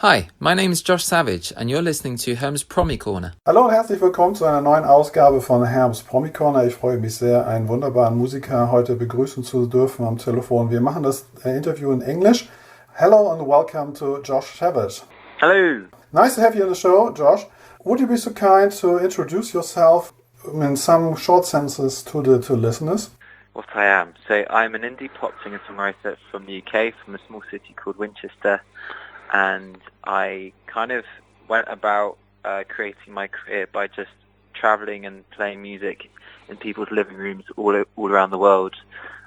Hi, my name is Josh Savage and you're listening to Herms Promi Corner. Hallo und herzlich willkommen zu einer neuen Ausgabe von Herms Promi Corner. Ich freue mich sehr, einen wunderbaren Musiker heute begrüßen zu dürfen am Telefon. Wir machen das Interview in Englisch. Hello and welcome to Josh Savage. Hello. Nice to have you on the show, Josh. Would you be so kind to introduce yourself in some short sentences to the listeners? What I am. So I'm an indie pop singer-songwriter from the UK, from a small city called Winchester. And I kind of went about creating my career by just traveling and playing music in people's living rooms all around the world.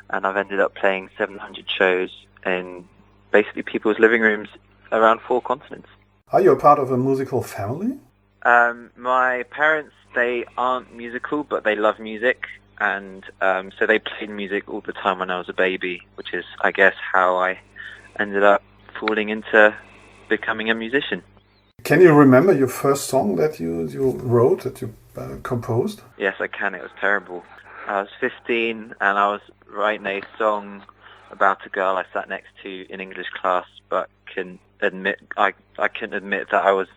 And I've ended up playing 700 shows in basically people's living rooms around 4 continents. Are you a part of a musical family? My parents, they aren't musical, but they love music. And so they played music all the time when I was a baby, which is, I guess, how I ended up falling into becoming a musician. Can you remember your first song that you wrote, that you composed? Yes, I can. It was terrible. I was 15 and I was writing a song about a girl I sat next to in English class, but I couldn't admit that I was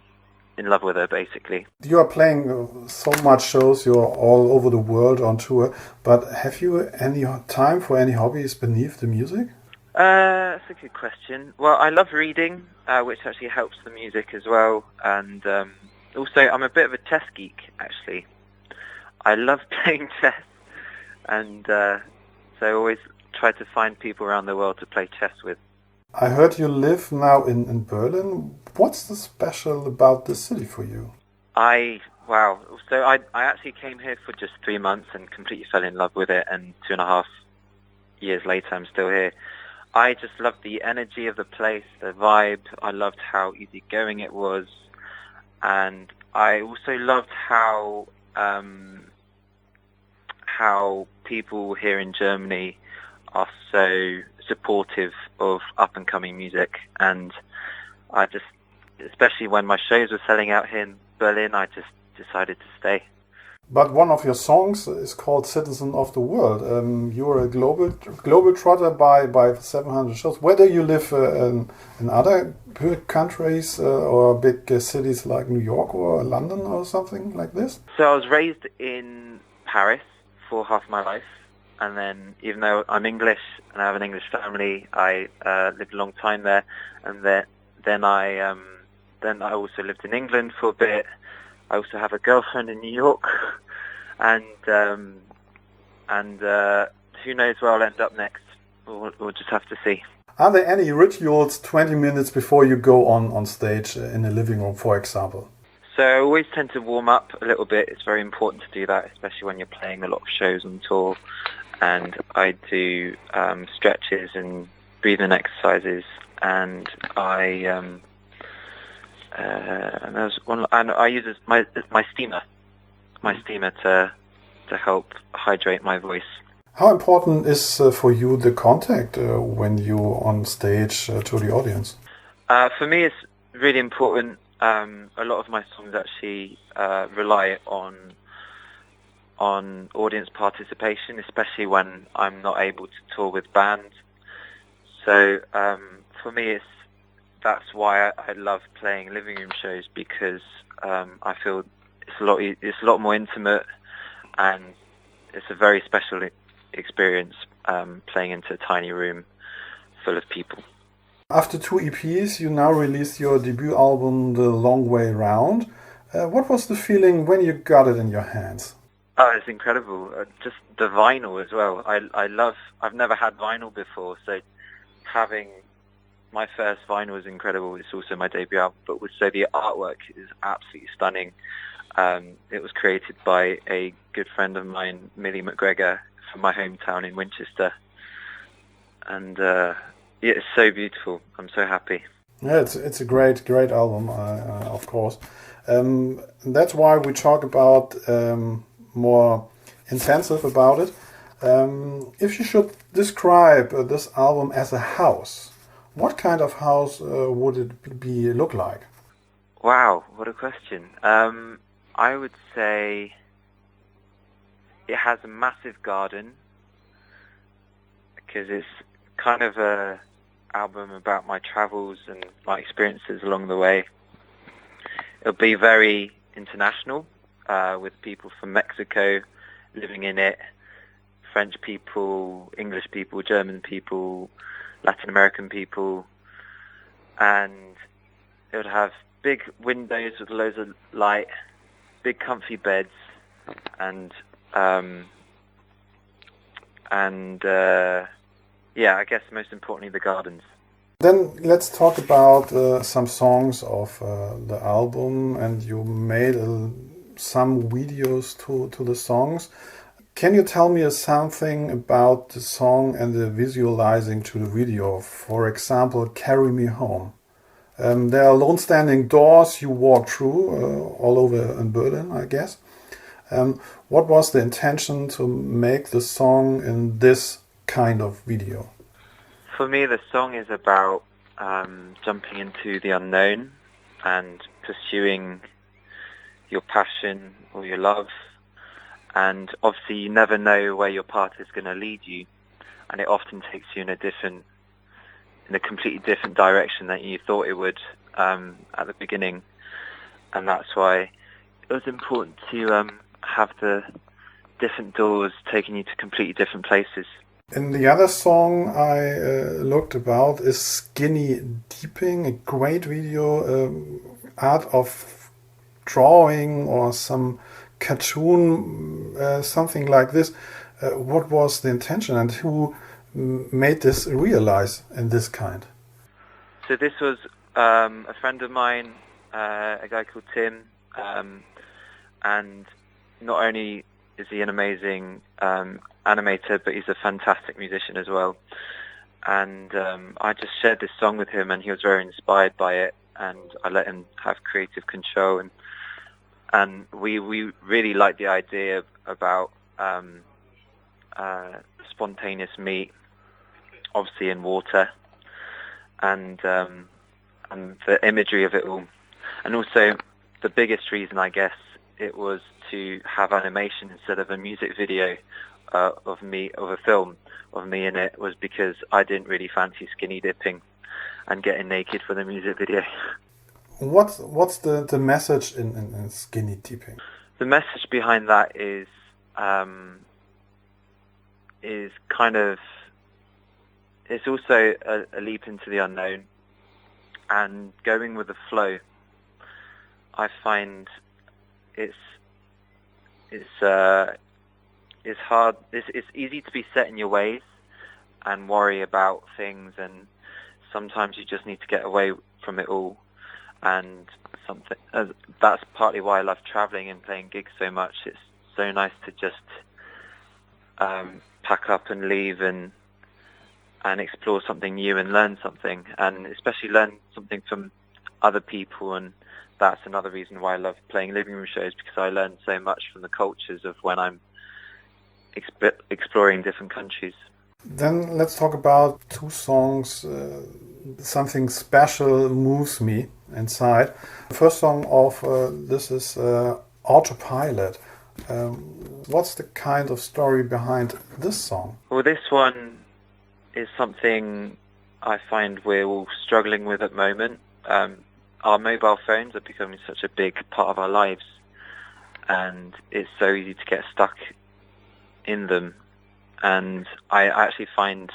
in love with her, basically. You are playing so much shows, you're all over the world on tour, but have you any time for any hobbies beneath the music? That's a good question. Well, I love reading, which actually helps the music as well. And also, I'm a bit of a chess geek, actually. I love playing chess. And so I always try to find people around the world to play chess with. I heard you live now in Berlin. What's the special about this city for you? Wow. So I actually came here for just 3 months and completely fell in love with it. And 2.5 years later, I'm still here. I just loved the energy of the place, the vibe. I loved how easygoing it was, and I also loved how people here in Germany are so supportive of up and coming music. And I just, especially when my shows were selling out here in Berlin, I just decided to stay. But one of your songs is called Citizen of the World. You're a global trotter by 700 shows. Where do you live in other countries or big cities like New York or London or something like this? So I was raised in Paris for half my life. And then even though I'm English and I have an English family, I lived a long time there. And then I also lived in England for a bit. I also have a girlfriend in New York, and who knows where I'll end up next. We'll just have to see. Are there any rituals 20 minutes before you go on stage in the living room, for example? So I always tend to warm up a little bit. It's very important to do that, especially when you're playing a lot of shows on tour. And I do stretches and breathing exercises, and and there's one, and I use my steamer to help hydrate my voice. How important is for you the contact when you're on stage to the audience? For me, it's really important. A lot of my songs actually rely on audience participation, especially when I'm not able to tour with bands. So for me, that's why I love playing living room shows, because I feel it's a lot more intimate, and it's a very special experience playing into a tiny room full of people. After 2 EPs, you now released your debut album, The Long Way Round. What was the feeling when you got it in your hands? Oh, it's incredible. Just the vinyl as well. I've never had vinyl before, so having my first vinyl is incredible. It's also my debut album, but so the artwork is absolutely stunning. It was created by a good friend of mine, Millie McGregor, from my hometown in Winchester. And it's so beautiful. I'm so happy. Yeah, it's a great album, of course. That's why we talk about more intensive about it. If you should describe this album as a house, what kind of house would it look like? Wow, what a question. I would say it has a massive garden, because it's kind of a album about my travels and my experiences along the way. It'll be very international, with people from Mexico living in it, French people, English people, German people, Latin American people, and it would have big windows with loads of light, big comfy beds, and yeah, I guess most importantly the gardens. Then let's talk about some songs of the album, and you made some videos to the songs. Can you tell me something about the song and the visualizing to the video? For example, Carry Me Home. There are lone standing doors you walk through all over in Berlin, I guess. What was the intention to make the song in this kind of video? For me, the song is about jumping into the unknown and pursuing your passion or your love. And obviously, you never know where your path is going to lead you, and it often takes you in a completely different direction than you thought it would at the beginning. And that's why it was important to have the different doors taking you to completely different places. And the other song I looked about is Skinny Dipping, a great video, art of drawing or some cartoon, something like this. What was the intention and who made this realize in this kind? So this was a friend of mine, a guy called Tim, and not only is he an amazing animator, but he's a fantastic musician as well. And I just shared this song with him, and he was very inspired by it, and I let him have creative control. And we really liked the idea about spontaneous meat, obviously in water, and the imagery of it all. And also, the biggest reason, I guess, it was to have animation instead of a music video of a film of me in it, was because I didn't really fancy skinny dipping and getting naked for the music video. What's the message in skinny dipping? The message behind that is kind of, it's also a leap into the unknown and going with the flow. I find it's hard. It's easy to be set in your ways and worry about things, and sometimes you just need to get away from it all. And that's partly why I love traveling and playing gigs so much. It's so nice to just pack up and leave and explore something new and learn something, and especially learn something from other people. And that's another reason why I love playing living room shows, because I learn so much from the cultures of when I'm exploring different countries. Then let's talk about two songs. Something special moves me inside. The first song of this is Autopilot. What's the kind of story behind this song? Well, this one is something I find we're all struggling with at the moment. Our mobile phones are becoming such a big part of our lives, and it's so easy to get stuck in them. And I actually find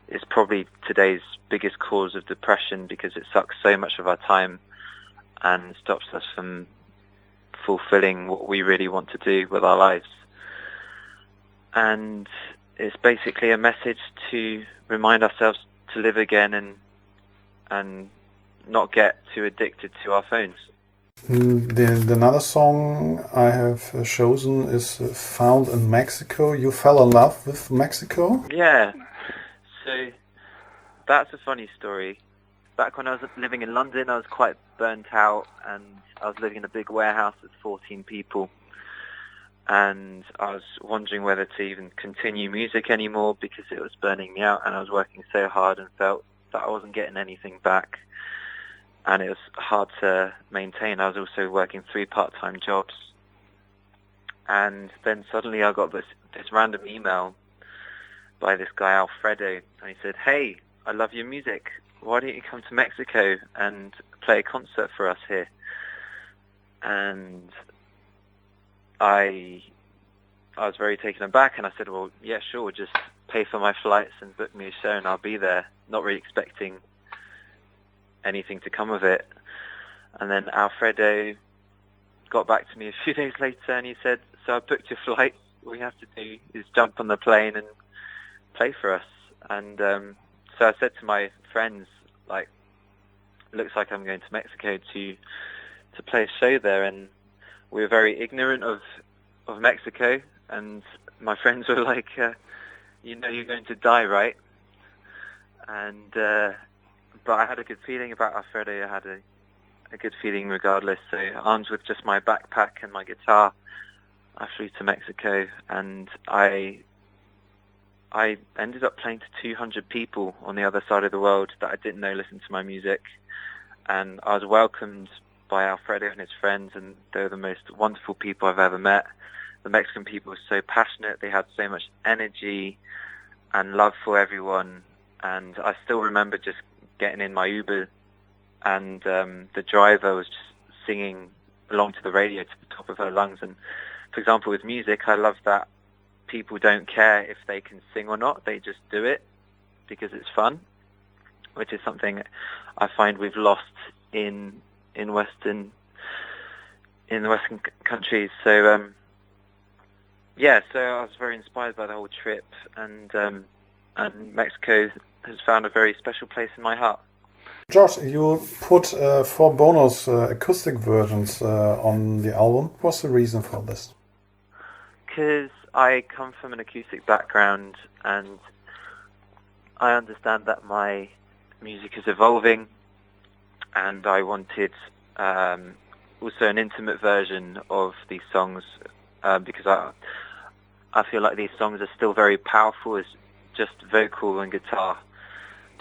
it's probably today's biggest cause of depression, because it sucks so much of our time and stops us from fulfilling what we really want to do with our lives. And it's basically a message to remind ourselves to live again and not get too addicted to our phones. Another song I have chosen is Found in Mexico. You fell in love with Mexico? Yeah. So that's a funny story. Back when I was living in London, I was quite burnt out, and I was living in a big warehouse with 14 people. And I was wondering whether to even continue music anymore, because it was burning me out, and I was working so hard and felt that I wasn't getting anything back. And it was hard to maintain. I was also working 3 part-time jobs. And then suddenly I got this random email by this guy, Alfredo, and he said, "Hey, I love your music. Why don't you come to Mexico and play a concert for us here? And I was very taken aback, and I said, well, yeah, sure, just pay for my flights and book me a show and I'll be there, not really expecting anything to come of it. And then Alfredo got back to me a few days later and he said, so I booked your flight. All you have to do is jump on the plane and play for us. And so I said to my friends, like, looks like I'm going to Mexico to play a show there. And we were very ignorant of Mexico, and my friends were like, you know you're going to die, right? And but I had a good feeling about Alfredo. I had a good feeling regardless. So armed with just my backpack and my guitar, I flew to Mexico, and I ended up playing to 200 people on the other side of the world that I didn't know listened to my music. And I was welcomed by Alfredo and his friends, and they were the most wonderful people I've ever met. The Mexican people were so passionate. They had so much energy and love for everyone. And I still remember just getting in my Uber, and the driver was just singing along to the radio to the top of her lungs. And for example, with music, I love that people don't care if they can sing or not. They just do it because it's fun, which is something I find we've lost in the Western countries. So yeah, so I was very inspired by the whole trip, and Mexico has found a very special place in my heart. Josh, you put 4 bonus acoustic versions on the album. What's the reason for this? Because I come from an acoustic background, and I understand that my music is evolving, and I wanted also an intimate version of these songs, because I feel like these songs are still very powerful as just vocal and guitar,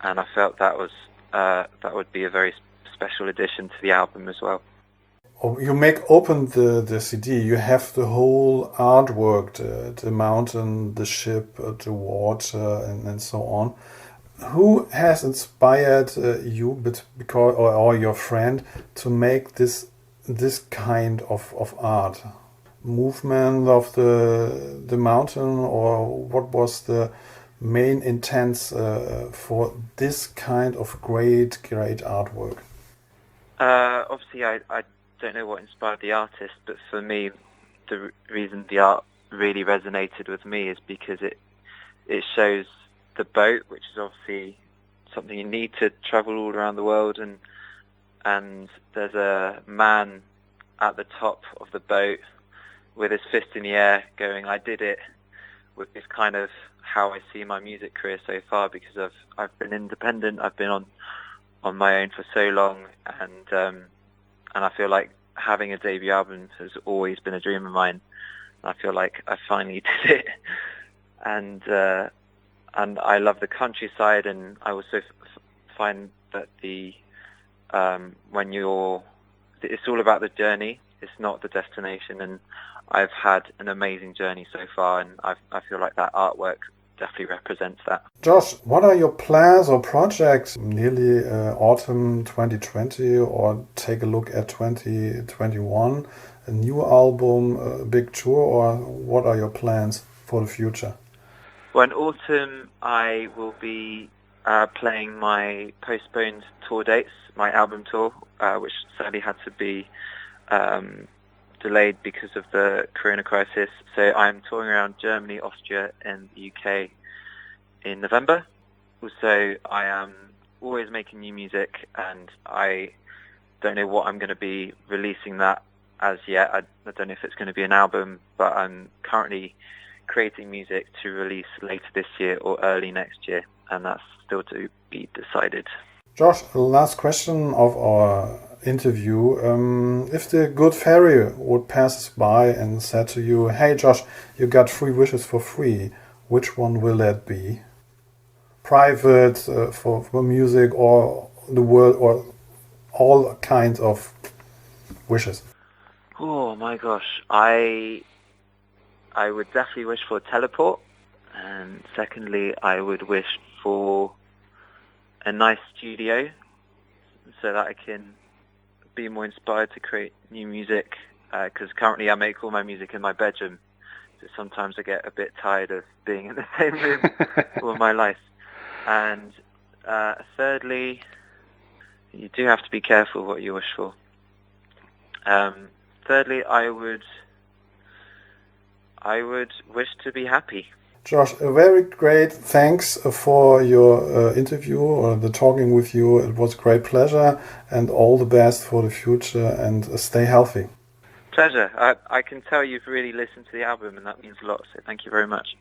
and I felt that would be a very special addition to the album as well. You make open the CD. You have the whole artwork, the mountain, the ship, the water, and so on. Who has inspired you, because or your friend, to make this kind of art? Movement of the mountain, or what was the main intent for this kind of great artwork? Obviously, I don't know what inspired the artist, but for me, the reason the art really resonated with me is because it shows the boat, which is obviously something you need to travel all around the world, and there's a man at the top of the boat with his fist in the air going, I did it, which is kind of how I see my music career so far, because I've been independent, I've been on my own for so long, and I feel like having a debut album has always been a dream of mine. I feel like I finally did it, and I love the countryside, and I also find that it's all about the journey, it's not the destination, and I've had an amazing journey so far, and I feel like that artwork definitely represents that. Josh, what are your plans or projects? Nearly autumn 2020, or take a look at 2021, a new album, a big tour, or what are your plans for the future? Well, in autumn, I will be playing my postponed tour dates, my album tour, which sadly had to be delayed because of the corona crisis. So I'm touring around Germany, Austria, and the UK in November. Also, I am always making new music, and I don't know what I'm going to be releasing that as yet. I don't know if it's going to be an album, but I'm currently creating music to release later this year or early next year, and that's still to be decided. Josh, last question of our interview. If the good fairy would pass us by and said to you, hey Josh, you got 3 wishes for free, which one will that be? Private, for music, or the world, or all kinds of wishes? Oh my gosh, I would definitely wish for a teleport, and secondly I would wish for a nice studio so that I can be more inspired to create new music, because currently I make all my music in my bedroom, so sometimes I get a bit tired of being in the same room all my life. And thirdly, you do have to be careful what you wish for. Thirdly, I would wish to be happy. Josh, a very great thanks for your interview or the talking with you. It was a great pleasure, and all the best for the future, and stay healthy. Pleasure. I can tell you've really listened to the album, and that means a lot, so thank you very much.